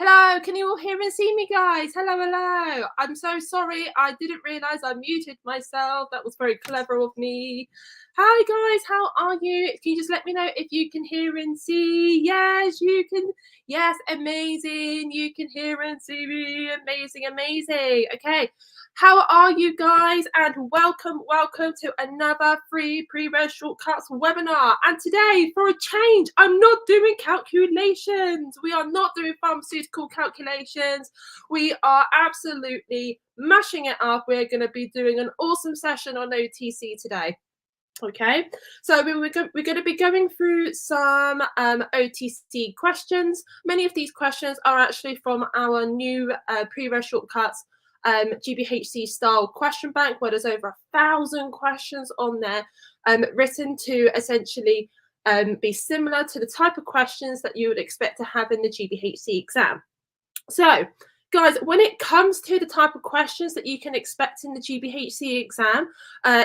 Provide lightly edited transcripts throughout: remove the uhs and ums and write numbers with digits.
Hello, can you all hear and see me, guys? Hello, hello. I'm so sorry. I didn't realize I muted myself. That was very clever of me. Hi, guys. How are you? Can you just let me know if you can hear and see? Yes, you can. Yes, amazing. You can hear and see me. Amazing, amazing. Okay. How are you guys? And welcome to another free pre-read shortcuts webinar. And today, for a change, I'm not doing calculations. We are not doing pharmaceutical calculations. We are absolutely mashing it up. We're going to be doing an awesome session on OTC today. Okay, so we're going to be going through some OTC questions. Many of these questions are actually from our new pre-read shortcuts GPhC style question bank, where there's over 1,000 questions on there written to essentially be similar to the type of questions that you would expect to have in the GPhC exam. So, guys, when it comes to the type of questions that you can expect in the GPhC exam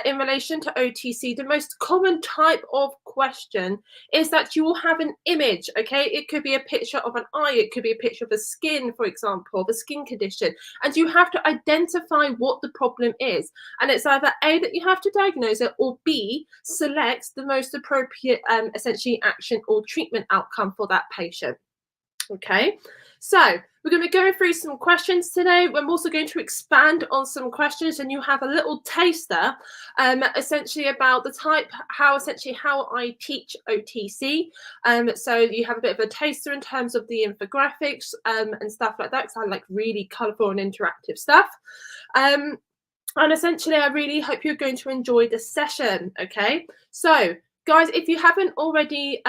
in relation to OTC, the most common type of question is that you will have an image, okay? It could be a picture of an eye, it could be a picture of a skin, for example, of a skin condition, and you have to identify what the problem is. And it's either A, that you have to diagnose it, or B, select the most appropriate, essentially, action or treatment outcome for that patient. Okay, so we're going to be going through some questions today. I'm also going to expand on some questions, and you have a little taster essentially about the type, how I teach OTC. So you have a bit of a taster in terms of the infographics and stuff like that, because I like really colorful and interactive stuff. And essentially, I really hope you're going to enjoy this session. Okay, so guys, if you haven't already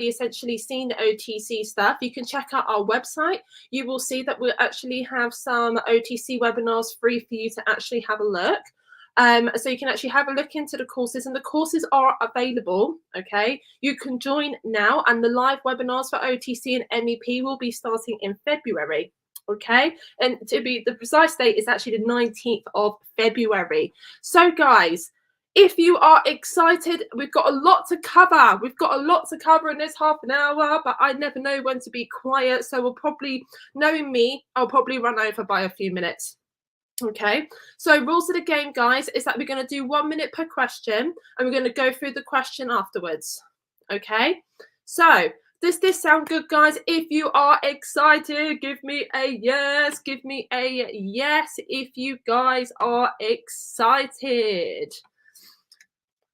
essentially seen the OTC stuff, you can check out our website. You will see that we actually have some OTC webinars free for you to actually have a look. So you can actually have a look into the courses, and the courses are available. Okay, you can join now, and the live webinars for OTC and MEP will be starting in February. Okay, and to be the precise date is actually the 19th of February. So guys, if you are excited, we've got a lot to cover. We've got a lot to cover in this half an hour, but I never know when to be quiet. So we'll probably, knowing me, I'll probably run over by a few minutes. Okay, so rules of the game, guys, is that we're going to do 1 minute per question, and we're going to go through the question afterwards. Okay, so does this sound good, guys? If you are excited, give me a yes. Give me a yes if you guys are excited.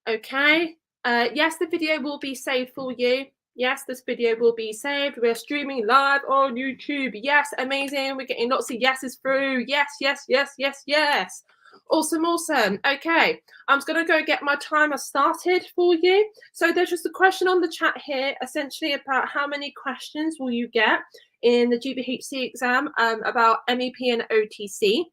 Okay, yes, the video will be saved for you. Yes, this video will be saved. We're streaming live on YouTube. Yes, amazing. We're getting lots of yeses through. Yes, yes, yes, yes, yes. Awesome, awesome. Okay, I'm just going to go get my timer started for you. So there's just a question on the chat here, essentially about how many questions will you get in the GPhC exam about MEP and OTC.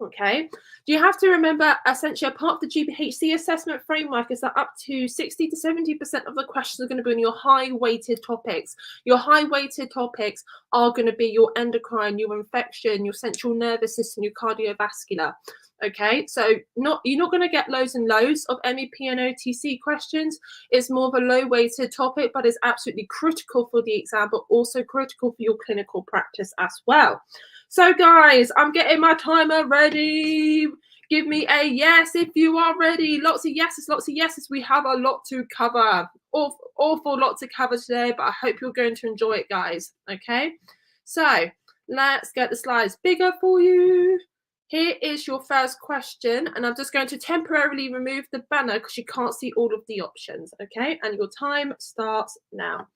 Okay, you have to remember, essentially, a part of the GPhC assessment framework is that up to 60 to 70% of the questions are going to be on your high-weighted topics. Your high-weighted topics are going to be your endocrine, your infection, your central nervous system, your cardiovascular. Okay, so you're not going to get loads and loads of MEP and OTC questions. It's more of a low-weighted topic, but it's absolutely critical for the exam, but also critical for your clinical practice as well. So guys, I'm getting my timer ready. Give me a yes if you are ready. Lots of yeses, lots of yeses. We have a lot to cover. Awful lot to cover today, but I hope you're going to enjoy it, guys. Okay, so let's get the slides bigger for you. Here is your first question, and I'm just going to temporarily remove the banner because you can't see all of the options. Okay, and your time starts now.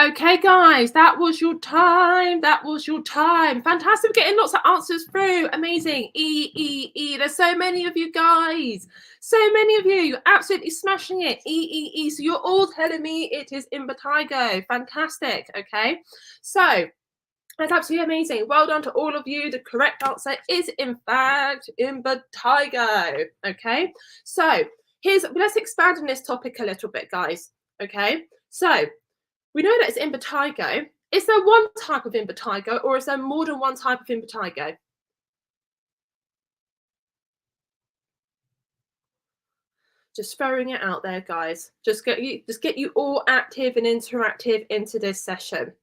Okay, guys, that was your time. That was your time. Fantastic. We're getting lots of answers through. Amazing. E. There's so many of you guys. So many of you. You're absolutely smashing it. E. So you're all telling me it is impetigo. Fantastic. Okay. So that's absolutely amazing. Well done to all of you. The correct answer is, in fact, impetigo. Okay. So let's expand on this topic a little bit, guys. Okay. So we know that it's impetigo. Is there one type of impetigo, or is there more than one type of impetigo? Just throwing it out there, guys. Just get you all active and interactive into this session.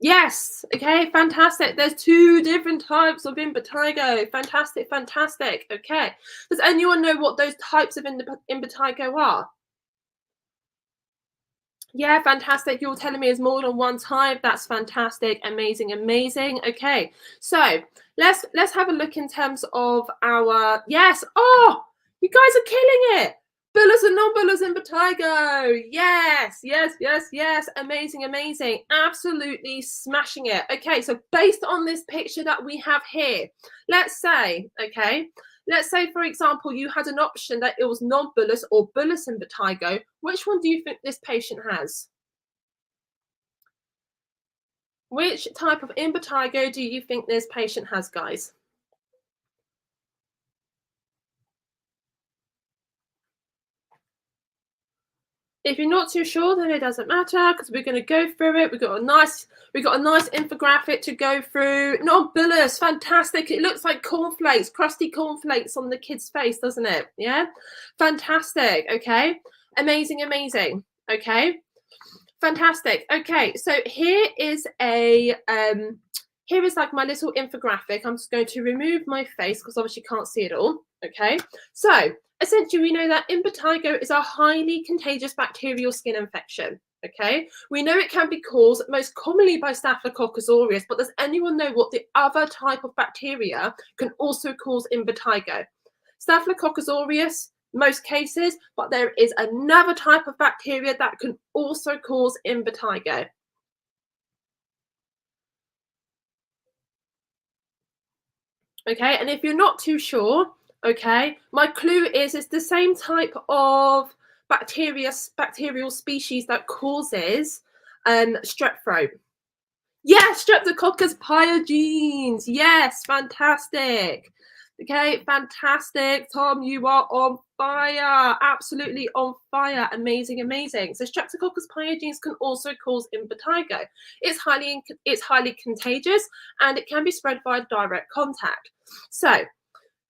Yes. Okay. Fantastic. There's 2 different types of impetigo. Fantastic. Fantastic. Okay. Does anyone know what those types of impetigo are? Yeah, fantastic. You're telling me it's more than one type. That's fantastic. Amazing, amazing. Okay, so let's have a look in terms of our yes. Oh, you guys are killing it. Bullous and non-bullous impetigo. Yes. Amazing, amazing. Absolutely smashing it. Okay, so based on this picture that we have here, let's say, for example, you had an option that it was non-bullous or bullous impetigo. Which one do you think this patient has? Which type of impetigo do you think this patient has, guys? If you're not too sure, then it doesn't matter because we're going to go through it. We've got a nice infographic to go through. Non-bullous, fantastic. It looks like cornflakes, crusty cornflakes on the kid's face, doesn't it? Yeah, fantastic. Okay, amazing. Okay, fantastic. Okay, so here is like my little infographic. I'm just going to remove my face because obviously you can't see it all. Okay, so essentially we know that impetigo is a highly contagious bacterial skin infection. Okay, we know it can be caused most commonly by Staphylococcus aureus, but does anyone know what the other type of bacteria can also cause impetigo? Staphylococcus aureus, most cases, but there is another type of bacteria that can also cause impetigo. Okay, and if you're not too sure, okay, my clue is it's the same type of bacterial species that causes strep throat. Yes, Streptococcus pyogenes. Yes, fantastic. Okay, fantastic. Tom, you are on fire. Absolutely on fire. Amazing. So Streptococcus pyogenes can also cause impetigo. It's highly contagious and it can be spread via direct contact. So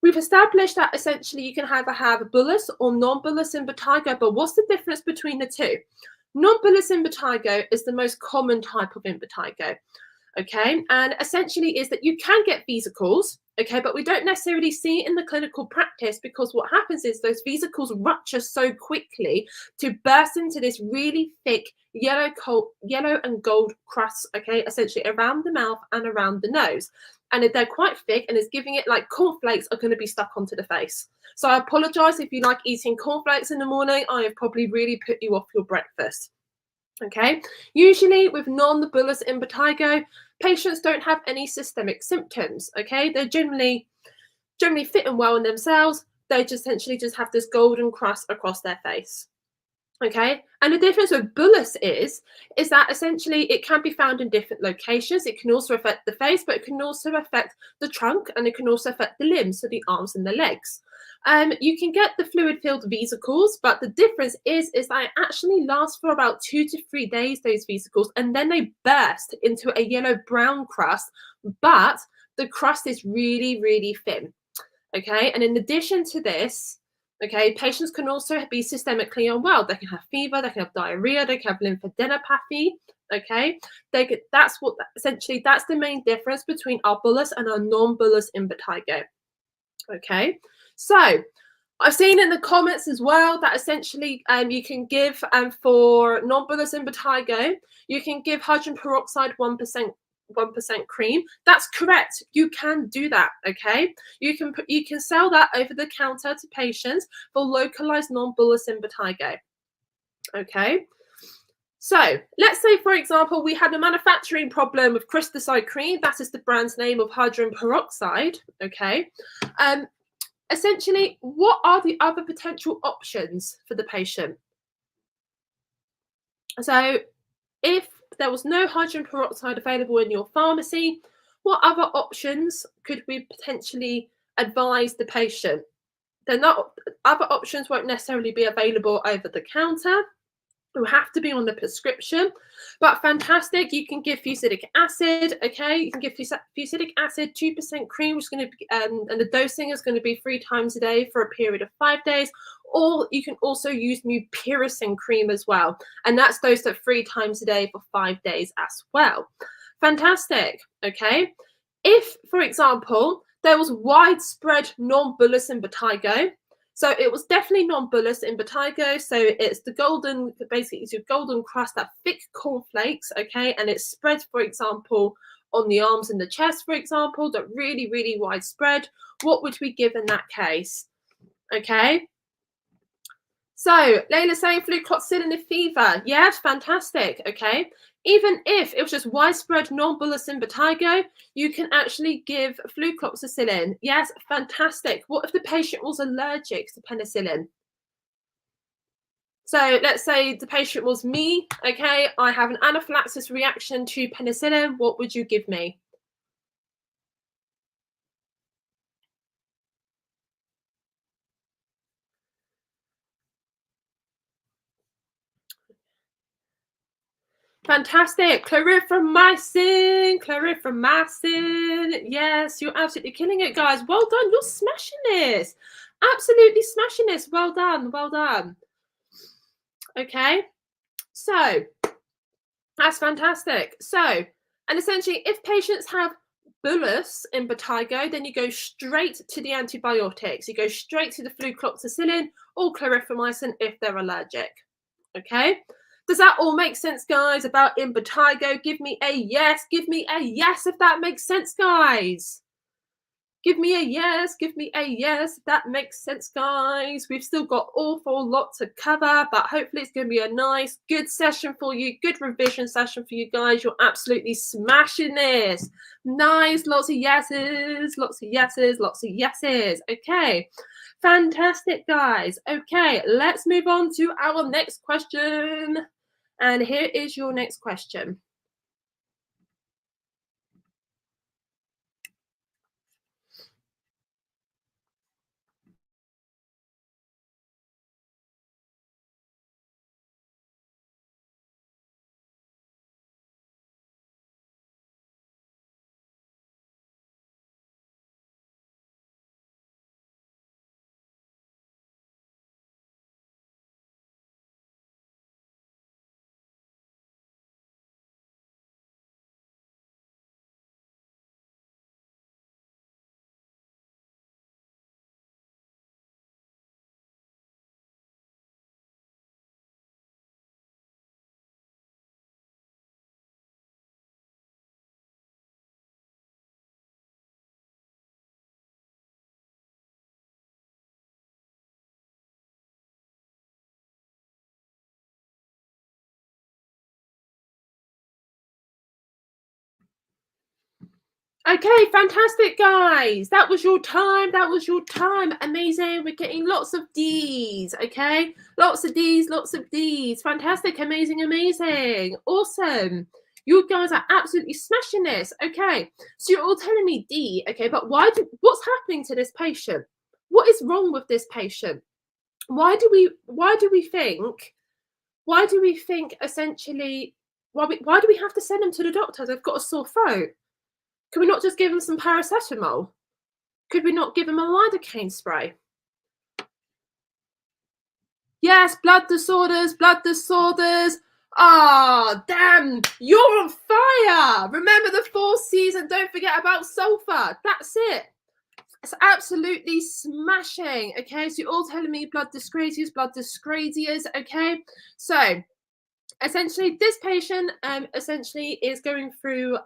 we've established that essentially you can either have bullous or non-bullous impetigo, but what's the difference between the two? Non-bullous impetigo is the most common type of impetigo. Okay, and essentially is that you can get vesicles, okay, but we don't necessarily see it in the clinical practice because what happens is those vesicles rupture so quickly to burst into this really thick yellow and gold crust, okay, essentially around the mouth and around the nose. And if they're quite thick and it's giving it like cornflakes are going to be stuck onto the face. So I apologize if you like eating cornflakes in the morning. I have probably really put you off your breakfast. Okay, usually with non-bullous impetigo, patients don't have any systemic symptoms. Okay, they're generally fit and well in themselves. They just essentially just have this golden crust across their face. Okay, and the difference with bullous is that essentially it can be found in different locations. It can also affect the face, but it can also affect the trunk and it can also affect the limbs, so the arms and the legs. You can get the fluid-filled vesicles, but the difference is that it actually lasts for about 2 to 3 days, those vesicles, and then they burst into a yellow-brown crust, but the crust is really, really thin. Okay, and in addition to this, okay, patients can also be systemically unwell. They can have fever, they can have diarrhea, they can have lymphadenopathy. Okay, that's the main difference between our bullous and our non-bullous impetigo. Okay, so I've seen in the comments as well that essentially you can give for non-bullous impetigo, you can give hydrogen peroxide 1% cream. That's correct. You can do that. Okay, you can sell that over the counter to patients for localized non-bullous impetigo. Okay, So let's say, for example, we had a manufacturing problem with crystallocyte cream. That is the brand's name of hydrogen peroxide. Okay. Essentially, what are the other potential options for the patient? So if there was no hydrogen peroxide available in your pharmacy, what other options could we potentially advise the patient? They're not, other options won't necessarily be available over the counter. Will have to be on the prescription, but fantastic. You can give fusidic acid. Okay, you can give fusidic acid, 2% cream, which is going to be, and the dosing is going to be 3 times a day for a period of 5 days. Or you can also use mupirocin cream as well, and that's dosed at 3 times a day for 5 days as well. Fantastic. Okay, if, for example, there was widespread non-bullous impetigo. So it was definitely non-bullous impetigo. So it's the golden, basically it's your golden crust, that thick cornflakes, okay? And it spreads, for example, on the arms and the chest, for example, that really, really widespread. What would we give in that case? Okay. So Layla's saying flucloxacillin if fever. Yes, fantastic. Okay. Even if it was just widespread non-bullous impetigo, you can actually give flucloxacillin. Yes, fantastic. What if the patient was allergic to penicillin? So let's say the patient was me. Okay, I have an anaphylaxis reaction to penicillin. What would you give me? Fantastic. Clarithromycin. Yes, you're absolutely killing it, guys. Well done. You're smashing this. Absolutely smashing this. Well done. Well done. Okay. So that's fantastic. So, and essentially, if patients have bullous impetigo, then you go straight to the antibiotics. You go straight to the flucloxacillin or clarithromycin if they're allergic. Okay. Does that all make sense, guys, about impetigo? Give me a yes. Give me a yes if that makes sense, guys. Give me a yes. Give me a yes if that makes sense, guys. We've still got awful lot to cover, but hopefully it's going to be a nice, good session for you. Good revision session for you guys. You're absolutely smashing this. Nice. Lots of yeses. Lots of yeses. Lots of yeses. Okay. Fantastic, guys. Okay, let's move on to our next question. And here is your next question. Okay, fantastic, guys. That was your time. That was your time. Amazing. We're getting lots of D's. Okay, lots of D's. Lots of D's. Fantastic. Amazing. Amazing. Awesome. You guys are absolutely smashing this. Okay, so you're all telling me D. Okay, but what's happening to this patient? What is wrong with this patient? Why do we think essentially why do we have to send them to the doctor? They've got a sore throat. Could we not just give them some paracetamol? Could we not give them a lidocaine spray? Yes, blood disorders, blood disorders. Ah, damn, you're on fire. Remember the 4 C's and don't forget about sulfur. That's it. It's absolutely smashing. Okay, so you're all telling me blood dyscrasias, okay? So essentially, this patient essentially is going through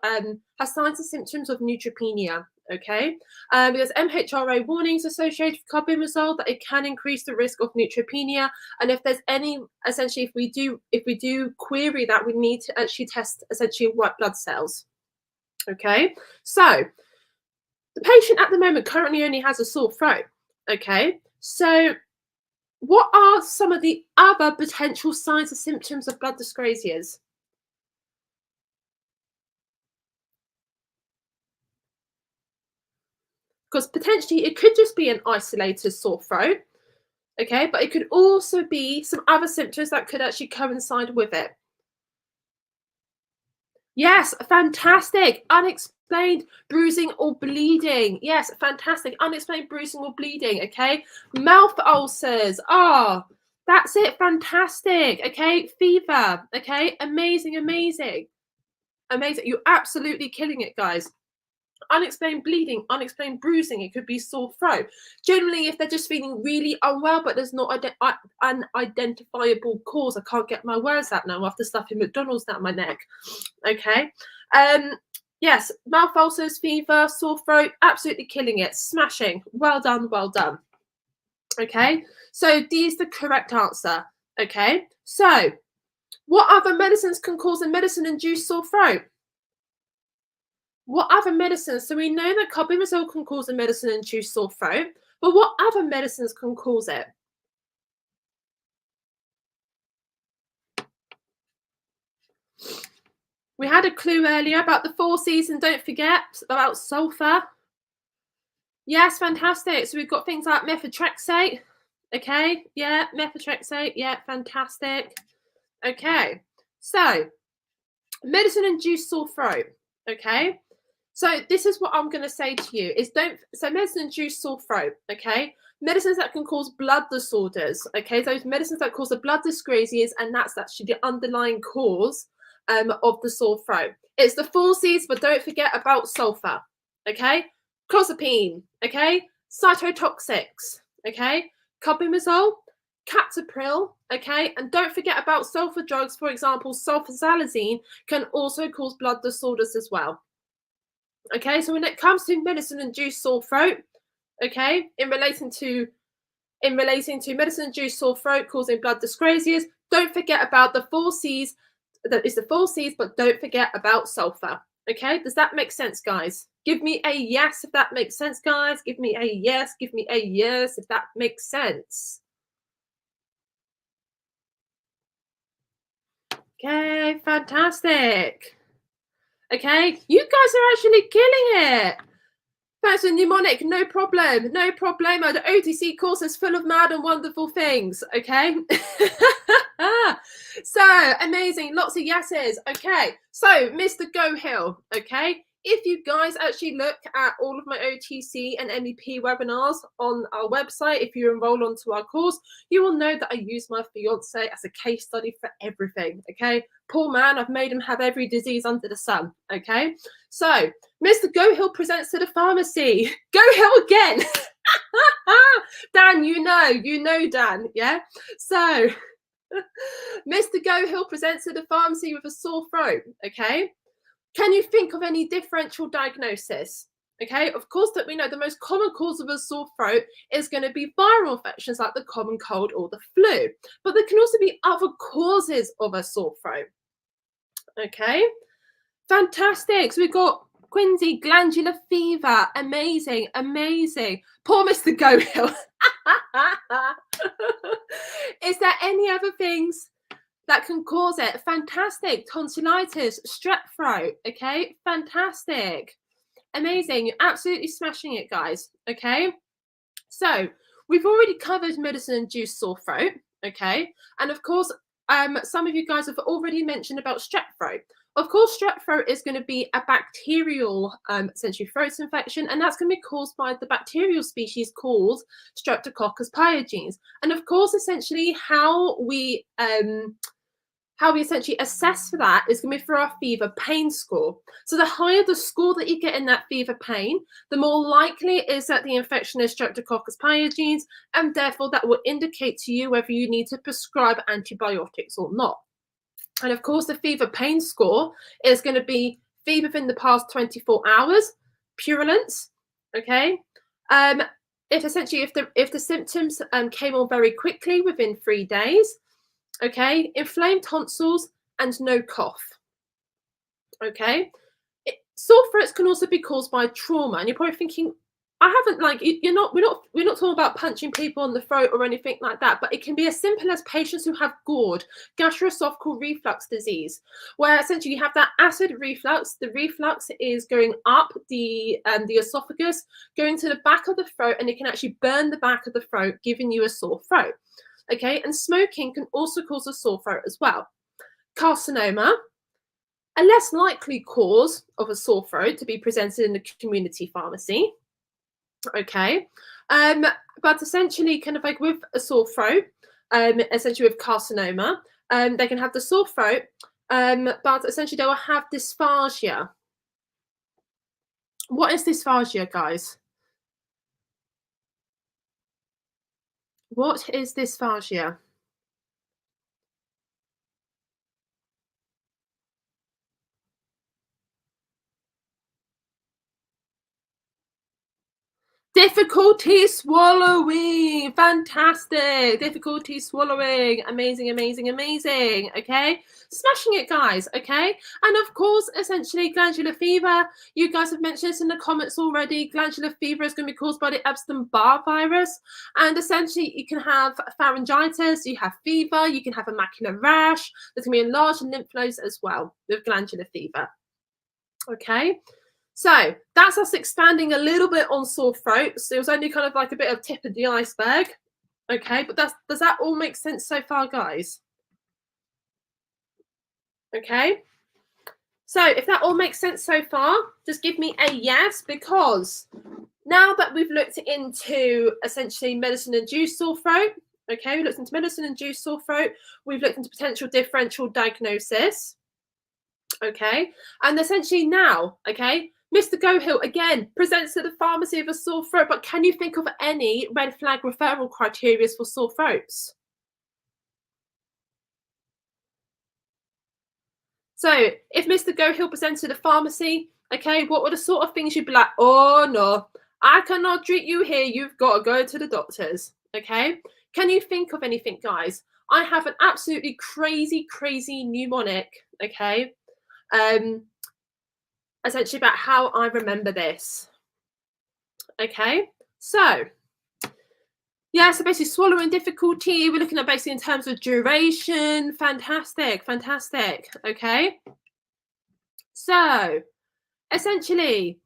has signs and symptoms of neutropenia. okay? Because MHRA warnings associated with carbimazole that it can increase the risk of neutropenia, and if there's any, essentially, if we do query that, we need to actually test essentially white blood cells, okay? So the patient at the moment currently only has a sore throat, okay? So what are some of the other potential signs and symptoms of blood dyscrasias? Because potentially it could just be an isolated sore throat, okay? But it could also be some other symptoms that could actually coincide with it. Yes, fantastic. Unexplained bruising or bleeding. Yes, fantastic. Unexplained bruising or bleeding, okay? Mouth ulcers. Ah, oh, that's it. Fantastic. Okay, fever. Okay, amazing, amazing. Amazing. You're absolutely killing it, guys. Unexplained bleeding, unexplained bruising. It could be sore throat. Generally, if they're just feeling really unwell, but there's not an identifiable cause. I can't get my words out now after stuffing McDonald's down my neck. Okay. Yes, mouth ulcers, fever, sore throat, absolutely killing it. Smashing. Well done, well done. Okay. So D is the correct answer. Okay. So what other medicines can cause a medicine-induced sore throat? What other medicines? So we know that carbimazole can cause a medicine-induced sore throat, but what other medicines can cause it? We had a clue earlier about the 4 C's, and don't forget about sulfur. Yes, fantastic. So we've got things like methotrexate. Okay, yeah, methotrexate. Yeah, fantastic. Okay, so medicine-induced sore throat. Okay. So this is what I'm going to say to you is medicine-induced sore throat, okay? Medicines that can cause blood disorders, okay? Those medicines that cause the blood dyscrasias, and that's actually the underlying cause of the sore throat. It's the 4 C's, but don't forget about sulfur, okay? Clozapine, okay? Cytotoxics, okay? Carbimazole, captopril, okay? And don't forget about sulfur drugs. For example, sulfasalazine can also cause blood disorders as well. Okay, so when it comes to medicine-induced sore throat, okay, in relating to medicine-induced sore throat causing blood dyscrasias, don't forget about the 4 C's. That is the 4 C's, but don't forget about sulfur. Okay, does that make sense, guys? Give me a yes if that makes sense, guys. Give me a yes. Give me a yes if that makes sense. Okay, fantastic. Okay, you guys are actually killing it. Thanks for mnemonic, no problem, no problemo. The OTC course is full of mad and wonderful things, okay? So, amazing, lots of yeses. Okay, so Mr. Go Hill, okay? If you guys actually look at all of my OTC and MEP webinars on our website, if you enroll onto our course, you will know that I use my fiance as a case study for everything, okay? Poor man, I've made him have every disease under the sun, okay? So, Mr. Go Hill presents to the pharmacy. Go Hill again. Dan, you know Dan, yeah? So, Mr. Go Hill presents to the pharmacy with a sore throat, okay? Can you think of any differential diagnosis? Okay, of course that we know the most common cause of a sore throat is going to be viral infections like the common cold or the flu, but there can also be other causes of a sore throat. Okay, fantastic. So we've got quinsy glandular fever. Amazing, amazing. Poor Mr. Go Hill. Is there any other things that can cause it? Fantastic. Tonsillitis, strep throat. Okay, fantastic. Amazing. You're absolutely smashing it, guys. Okay, so we've already covered medicine-induced sore throat. Okay, and of course, some of you guys have already mentioned about strep throat. Of course, strep throat is going to be a bacterial, essentially, throat infection, and that's going to be caused by the bacterial species called Streptococcus pyogenes. And of course, essentially, how we essentially assess for that is going to be through our fever pain score. So the higher the score that you get in that fever pain, the more likely it is that the infection is Streptococcus pyogenes, and therefore that will indicate to you whether you need to prescribe antibiotics or not. And of course, the fever pain score is going to be fever within the past 24 hours, purulence, Okay. If essentially if the symptoms came on very quickly within 3 days, okay, inflamed tonsils and no cough. Okay. Sore throats can also be caused by trauma, and you're probably thinking, I haven't like you're not we're not talking about punching people on the throat or anything like that, but it can be as simple as patients who have GORD, gastroesophageal reflux disease, where essentially you have that acid reflux. The reflux is going up the esophagus, going to the back of the throat, and it can actually burn the back of the throat, giving you a sore throat. Okay, and smoking can also cause a sore throat as well. Carcinoma, a less likely cause of a sore throat to be presented in the community pharmacy. Okay. But essentially, kind of like with a sore throat, essentially with carcinoma, they can have the sore throat, but essentially they will have dysphagia. What is dysphagia, guys? What is dysphagia? Difficulty swallowing. Fantastic. Difficulty swallowing. Amazing, amazing, amazing. Okay. Smashing it, guys. Okay. And of course, essentially, glandular fever. You guys have mentioned this in the comments already. Glandular fever is going to be caused by the Epstein-Barr virus. And essentially, you can have pharyngitis, you have fever, you can have a macular rash. There's going to be enlarged lymph nodes as well with glandular fever. Okay. So that's us expanding a little bit on sore throats. It was only kind of like a bit of tip of the iceberg. Okay, but does that all make sense so far, guys? Okay. So if that all makes sense so far, just give me a yes, because now that we've looked into essentially medicine-induced sore throat, okay, we looked into medicine-induced sore throat, we've looked into potential differential diagnosis, okay, and essentially now, okay, Mr. Gohill again presents to the pharmacy of a sore throat, but can you think of any red flag referral criteria for sore throats? So if Mr. Gohill presents to the pharmacy, okay, what were the sort of things you'd be like, oh no, I cannot treat you here, you've got to go to the doctors, okay? Can you think of anything, guys? I have an absolutely crazy, crazy mnemonic, okay? Essentially about how I remember this. Okay, so yeah, so basically swallowing difficulty, we're looking at basically in terms of duration. Fantastic, fantastic. Okay, so essentially,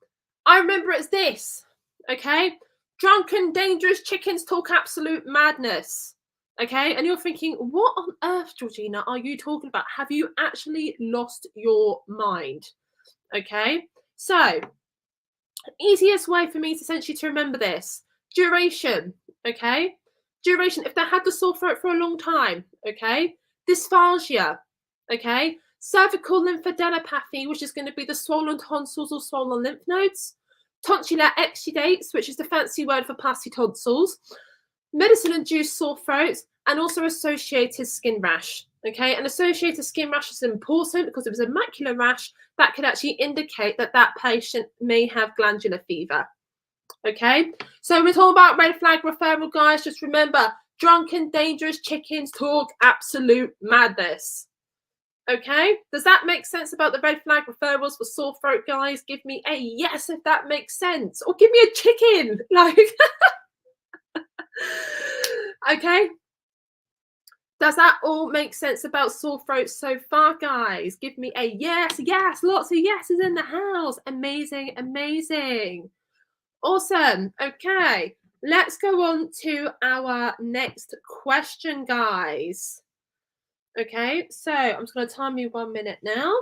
I remember it's this. Okay, drunken, dangerous chickens talk absolute madness. Okay, and you're thinking, what on earth, Georgina, are you talking about? Have you actually lost your mind? Okay, so easiest way for me to essentially to remember this: duration. Okay, duration. If they had the sore throat for a long time, okay, dysphagia, okay, cervical lymphadenopathy, which is going to be the swollen tonsils or swollen lymph nodes, tonsillar exudates, which is the fancy word for pussy tonsils, medicine-induced sore throats, and also associated skin rash. Okay, and associated skin rash is important because it was a macular rash that could actually indicate that that patient may have glandular fever. Okay, so we're talking about red flag referral, guys. Just remember, drunken, dangerous chickens talk absolute madness. Okay, does that make sense about the red flag referrals for sore throat, guys? Give me a yes if that makes sense, or give me a chicken, like. Okay, does that all make sense about sore throats so far, guys? Give me a yes, yes, lots of yeses in the house. Amazing, amazing. Awesome. Okay, let's go on to our next question, guys. Okay, so I'm just going to time you 1 minute now.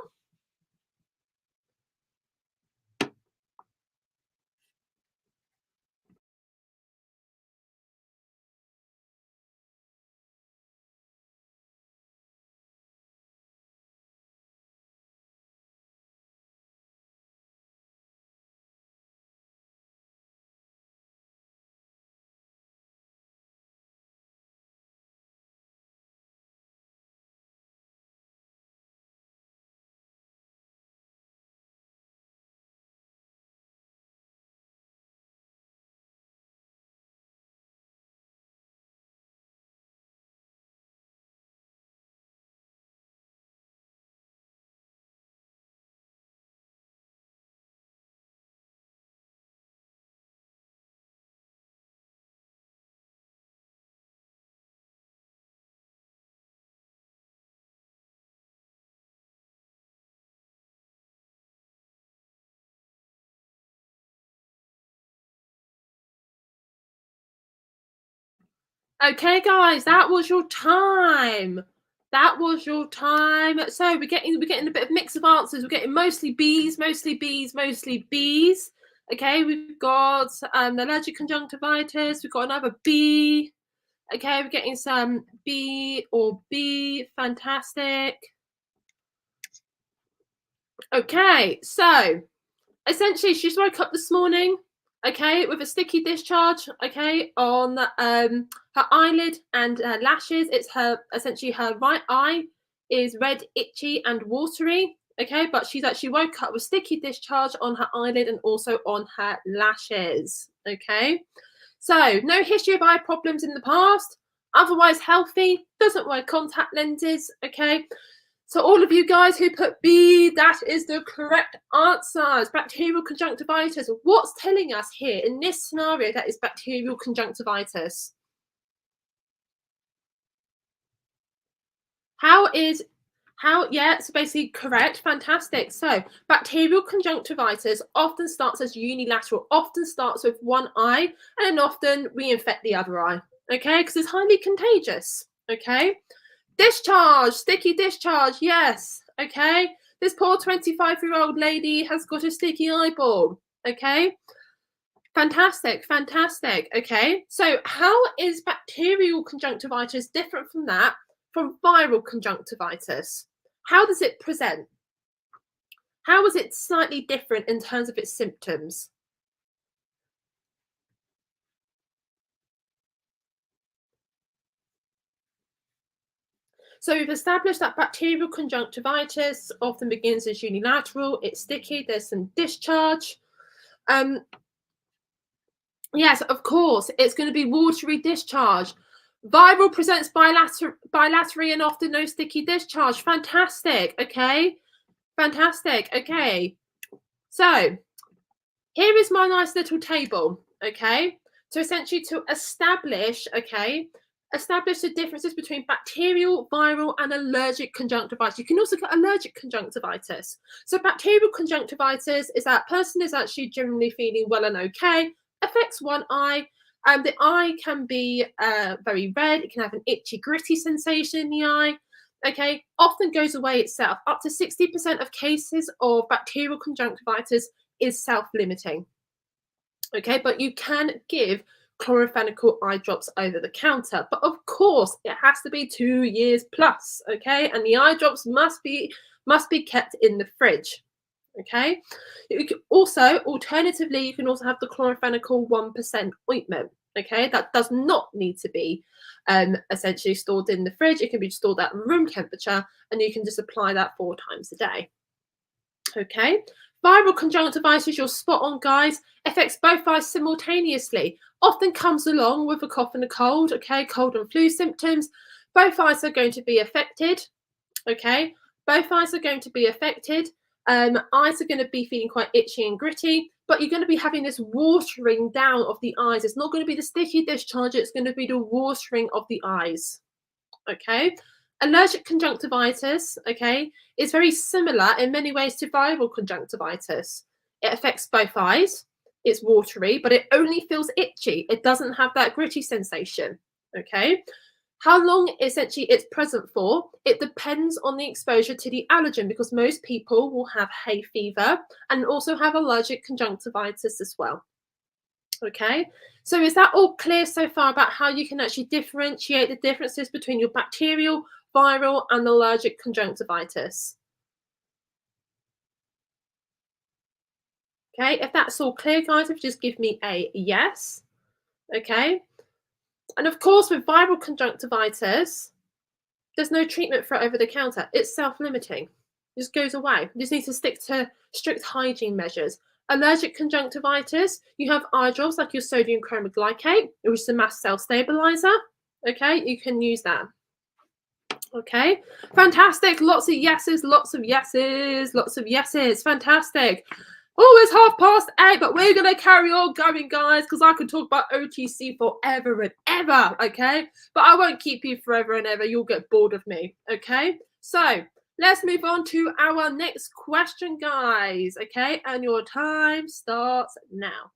Okay, guys, that was your time. That was your time. So we're getting a bit of mix of answers. We're getting mostly B's, mostly B's, mostly B's. Okay, we've got allergic conjunctivitis. We've got another B. Okay, we're getting some B or B. Fantastic. Okay, so essentially she just woke up this morning, okay, with a sticky discharge, okay, on her eyelid and her lashes. It's her, essentially her right eye is red, itchy and watery, okay, but she's actually woke up with sticky discharge on her eyelid and also on her lashes, okay. So no history of eye problems in the past, otherwise healthy, doesn't wear contact lenses, okay. So all of you guys who put B, that is the correct answer. It's bacterial conjunctivitis. What's telling us here in this scenario that is bacterial conjunctivitis? Yeah, so basically correct, fantastic. So bacterial conjunctivitis often starts as unilateral, often starts with one eye, and then often reinfect the other eye, okay, because it's highly contagious, okay. Discharge, sticky discharge, yes, okay. This poor 25-year-old lady has got a sticky eyeball, okay. Fantastic, fantastic, okay. So how is bacterial conjunctivitis different from that, from viral conjunctivitis? How does it present? How is it slightly different in terms of its symptoms? So we've established that bacterial conjunctivitis often begins as unilateral, it's sticky, there's some discharge. Yes, of course, it's going to be watery discharge. Viral presents bilaterally and often no sticky discharge. Fantastic, okay? Fantastic, okay. So here is my nice little table, okay? So essentially to establish, okay, establish the differences between bacterial, viral, and allergic conjunctivitis. You can also get allergic conjunctivitis. So bacterial conjunctivitis is that person is actually generally feeling well and okay, affects one eye, and the eye can be very red. It can have an itchy, gritty sensation in the eye. Okay, often goes away itself. Up to 60% of cases of bacterial conjunctivitis is self-limiting. Okay, but you can give chloramphenicol eye drops over the counter, but of course it has to be 2 years plus. Okay, and the eye drops must be kept in the fridge. Okay, you can also, alternatively, you can also have the chloramphenicol 1% ointment. Okay, that does not need to be essentially stored in the fridge. It can be stored at room temperature, and you can just apply that 4 times a day. Okay, viral conjunctivitis, you're spot on, guys. Affects both eyes simultaneously. Often comes along with a cough and a cold. Okay, cold and flu symptoms. Both eyes are going to be affected. Okay, both eyes are going to be affected. Eyes are going to be feeling quite itchy and gritty, but you're going to be having this watering down of the eyes. It's not going to be the sticky discharge, it's going to be the watering of the eyes. Okay, allergic conjunctivitis, okay, is very similar in many ways to viral conjunctivitis. It affects both eyes, it's watery, but it only feels itchy. It doesn't have that gritty sensation. Okay, how long essentially it's present for, it depends on the exposure to the allergen, because most people will have hay fever and also have allergic conjunctivitis as well. Okay, so is that all clear so far about how you can actually differentiate the differences between your bacterial, viral, and allergic conjunctivitis? Okay, if that's all clear, guys, if you just give me a yes. Okay, and of course, with viral conjunctivitis, there's no treatment for it over the counter. It's self-limiting. It just goes away. You just need to stick to strict hygiene measures. Allergic conjunctivitis, you have eye drops like your sodium chromoglycate, which is a mast cell stabilizer. Okay, you can use that. Okay, fantastic. Lots of yeses, lots of yeses, lots of yeses. Fantastic. Oh, it's 8:30, but we're going to carry on going, guys, because I could talk about OTC forever and ever, okay? But I won't keep you forever and ever. You'll get bored of me, okay? So let's move on to our next question, guys, okay? And your time starts now.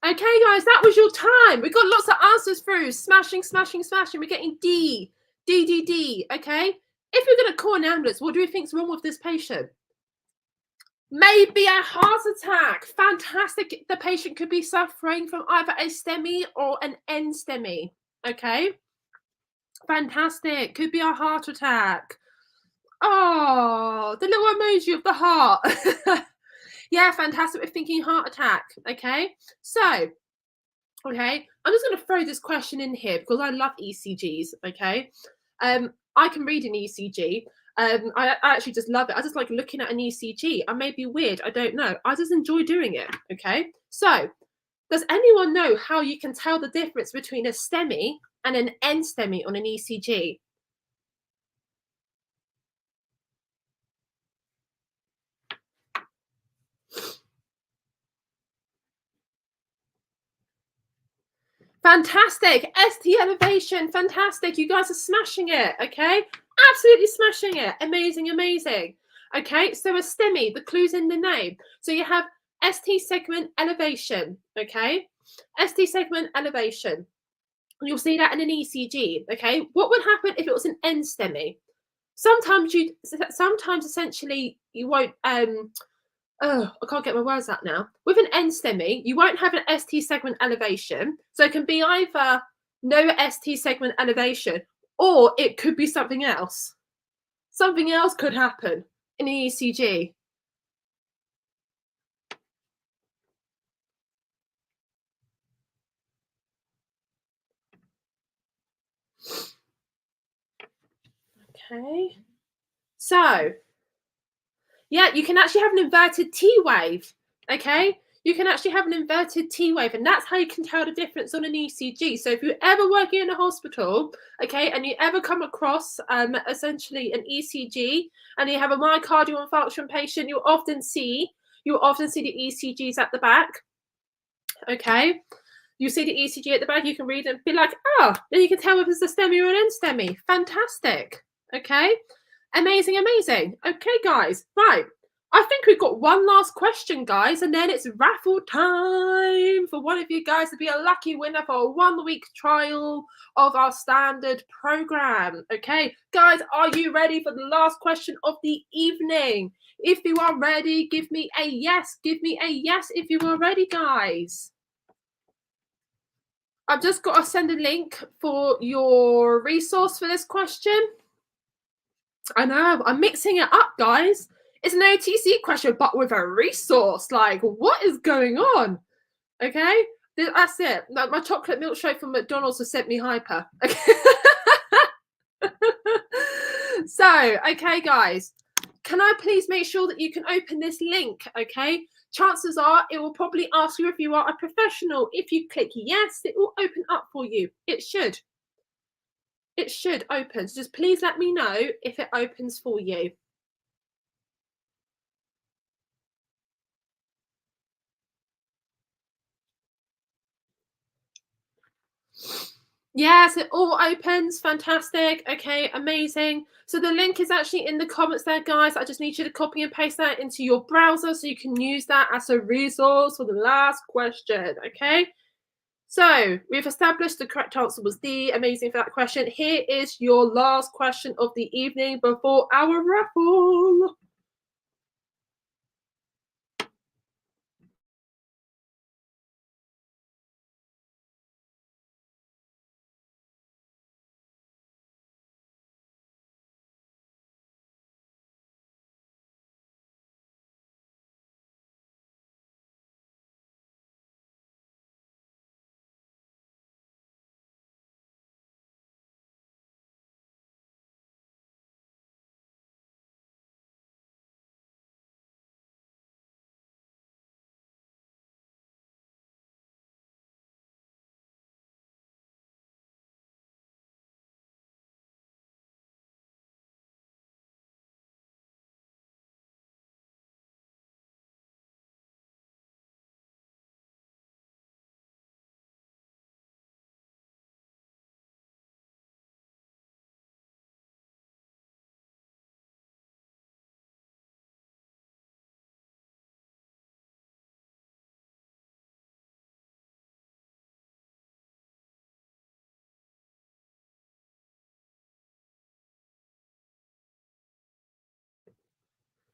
Okay, guys, that was your time. We got lots of answers through. Smashing, smashing, smashing. We're getting D, D, D, D. Okay. If you're going to call an ambulance, what do you think's wrong with this patient? Maybe a heart attack. Fantastic. The patient could be suffering from either a STEMI or an NSTEMI. Okay. Fantastic. Could be a heart attack. Oh, the little emoji of the heart. Yeah, fantastic. We're thinking heart attack. Okay. So, okay, I'm just going to throw this question in here because I love ECGs. Okay. I can read an ECG. I actually just love it. I just like looking at an ECG. I may be weird. I don't know. I just enjoy doing it. Okay. So, does anyone know how you can tell the difference between a STEMI and an NSTEMI on an ECG? Fantastic. ST elevation. Fantastic. You guys are smashing it. Okay. Absolutely smashing it. Amazing, amazing. Okay. So a STEMI, the clue's in the name. So you have ST segment elevation. Okay. ST segment elevation. You'll see that in an ECG. Okay. What would happen if it was an N STEMI? Sometimes essentially you won't I can't get my words out now. With an NSTEMI, you won't have an ST segment elevation. So it can be either no ST segment elevation or it could be something else. Something else could happen in an ECG. Okay. So, yeah, you can actually have an inverted T wave. Okay. You can actually have an inverted T wave, and that's how you can tell the difference on an ECG. So if you're ever working in a hospital, okay, and you ever come across essentially an ECG and you have a myocardial infarction patient, you'll often see the ECGs at the back. Okay. You see the ECG at the back, you can read it and be like, oh, then you can tell if it's a STEMI or an NSTEMI. Fantastic. Okay. Amazing, amazing. Okay, guys. Right. I think we've got one last question, guys, and then it's raffle time for one of you guys to be a lucky winner for a 1 week trial of our standard program. Okay, guys, are you ready for the last question of the evening? If you are ready, give me a yes. Give me a yes if you are ready, guys. I've just got to send a link for your resource for this question. I know, I'm mixing it up, guys. It's an OTC question, but with a resource. Like, what is going on? Okay, that's it. My chocolate milkshake from McDonald's has sent me hyper. Okay. So, okay, guys, can I please make sure that you can open this link? Okay, chances are it will probably ask you if you are a professional. If you click yes, it will open up for you. It should. It should open. So just please let me know if it opens for you. Yes, it all opens. Fantastic. Okay, amazing. So the link is actually in the comments there, guys. I just need you to copy and paste that into your browser so you can use that as a resource for the last question. Okay. So we've established the correct answer was D. Amazing for that question. Here is your last question of the evening before our raffle.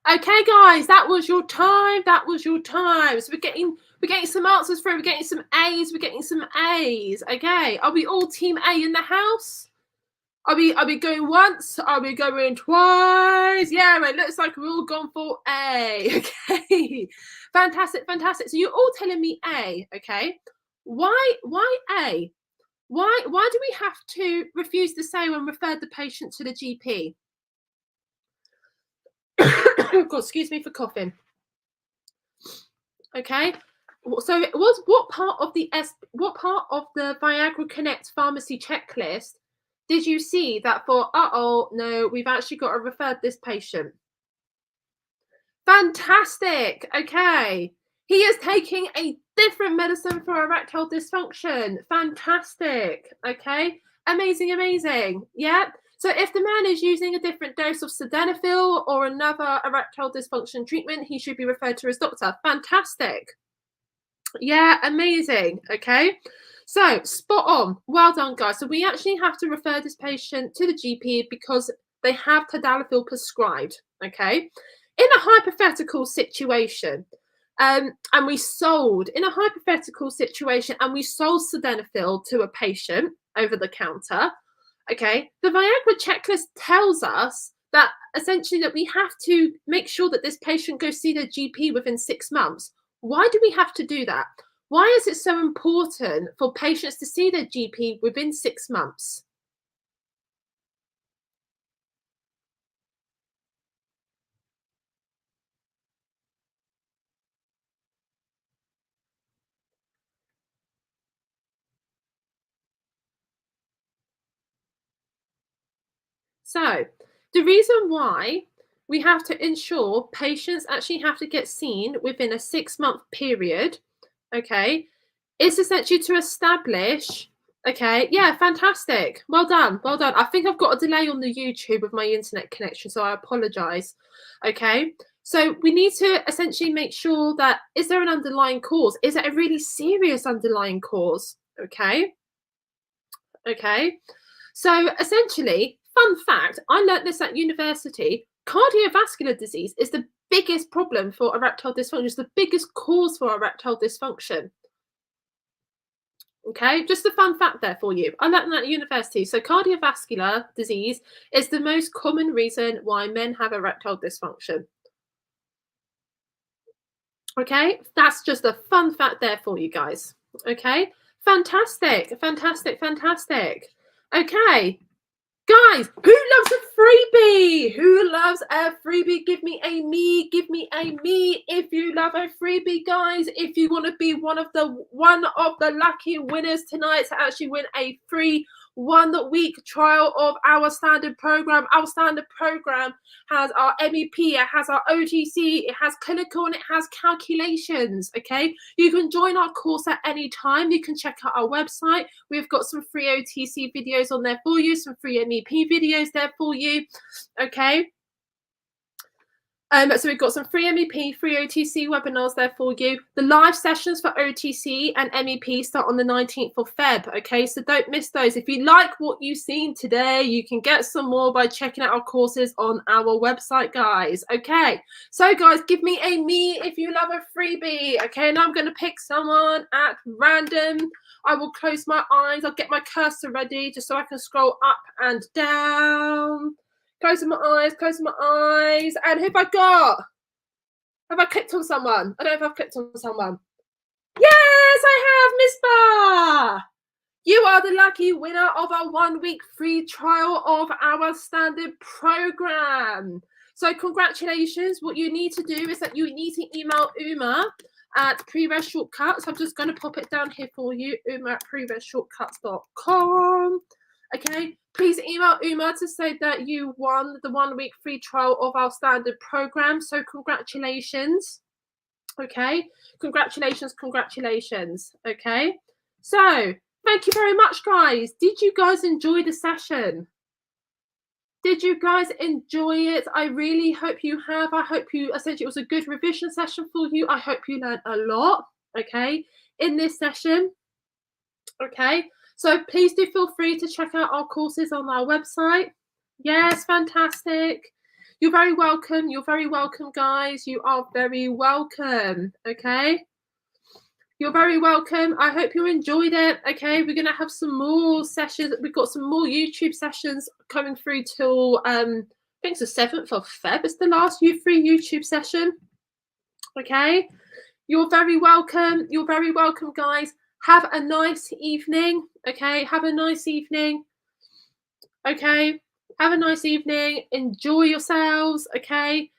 Okay, guys, that was your time. That was your time. So we're getting some answers through. We're getting some A's. We're getting some A's. Okay. Are we all team A in the house? Are we going once? Are we going twice? Yeah, it looks like we're all gone for A. Okay. Fantastic, fantastic. So you're all telling me A, okay? Why A? Why do we have to refuse to say when referred the patient to the GP? God, excuse me for coughing. Okay. So it was what part of the Viagra Connect pharmacy checklist did you see that for no, we've actually got to refer this patient? Fantastic. Okay. He is taking a different medicine for erectile dysfunction. Fantastic. Okay. Amazing, amazing. Yeah. So if the man is using a different dose of sildenafil or another erectile dysfunction treatment, he should be referred to his doctor. Fantastic. Yeah, amazing. Okay. So spot on. Well done, guys. So we actually have to refer this patient to the GP because they have tadalafil prescribed. Okay. In a hypothetical situation, and we sold sildenafil to a patient over the counter. Okay, the Viagra checklist tells us that essentially that we have to make sure that this patient goes see their GP within 6 months. Why do we have to do that? Why is it so important for patients to see their GP within 6 months? So the reason why we have to ensure patients actually have to get seen within a 6-month period, okay, is essentially to establish, okay, yeah, fantastic. Well done, well done. I think I've got a delay on the YouTube with my internet connection, so I apologize. Okay, so we need to essentially make sure that, is there an underlying cause? Is it a really serious underlying cause? Okay, okay. So essentially, fun fact, I learnt this at university, cardiovascular disease is the biggest problem for erectile dysfunction. It's the biggest cause for erectile dysfunction. Okay, just a fun fact there for you. I learned that at university. So cardiovascular disease is the most common reason why men have erectile dysfunction. Okay, that's just a fun fact there for you guys. Okay, fantastic, fantastic, fantastic. Okay, guys, who loves a freebie? Who loves a freebie? Give me a me. Give me a me if you love a freebie, guys. If you want to be one of the lucky winners tonight to actually win a free 1-week trial of our standard program. Our standard program has our MEP, it has our OTC, it has clinical, and it has calculations. Okay, you can join our course at any time. You can check out our website. We've got some free OTC videos on there for you, some free MEP videos there for you. Okay. So we've got some free MEP, free OTC webinars there for you. The live sessions for OTC and MEP start on the 19th of Feb. Okay, so don't miss those. If you like what you've seen today, you can get some more by checking out our courses on our website, guys. Okay, so guys, give me a me if you love a freebie. Okay, and I'm going to pick someone at random. I will close my eyes. I'll get my cursor ready just so I can scroll up and down. Closing my eyes. And who have I got? Have I clicked on someone? I don't know if I've clicked on someone. Yes, I have, Miss Bar. You are the lucky winner of a 1-week free trial of our standard program. So congratulations. What you need to do is that you need to email Uma at pre-res shortcuts. I'm just going to pop it down here for you, Uma at preresshortcuts.com. Okay, please email Uma to say that you won the 1-week free trial of our standard program. So congratulations. Okay, congratulations. Okay, so thank you very much, guys. Did you guys enjoy the session? Did you guys enjoy it? I really hope you have. I hope you, essentially, it was a good revision session for you. I hope you learned a lot, okay, in this session. Okay, so please do feel free to check out our courses on our website. Yes, fantastic. You're very welcome. You're very welcome, guys. You are very welcome. Okay. You're very welcome. I hope you enjoyed it. Okay, we're gonna have some more sessions. We've got some more YouTube sessions coming through till I think it's the 7th of Feb. It's the last free YouTube session. Okay, you're very welcome. You're very welcome, guys. Have a nice evening. Okay, have a nice evening. Okay, have a nice evening. Enjoy yourselves. Okay.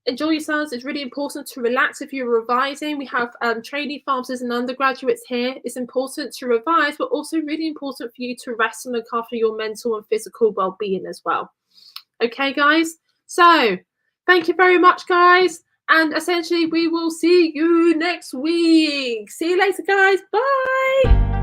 Enjoy yourselves. It's really important to relax if you're revising. We have trainee pharmacists and undergraduates here. It's important to revise, but also really important for you to rest and look after your mental and physical well-being as well. Okay, guys? So, thank you very much, guys. And essentially, we will see you next week. See you later, guys. Bye.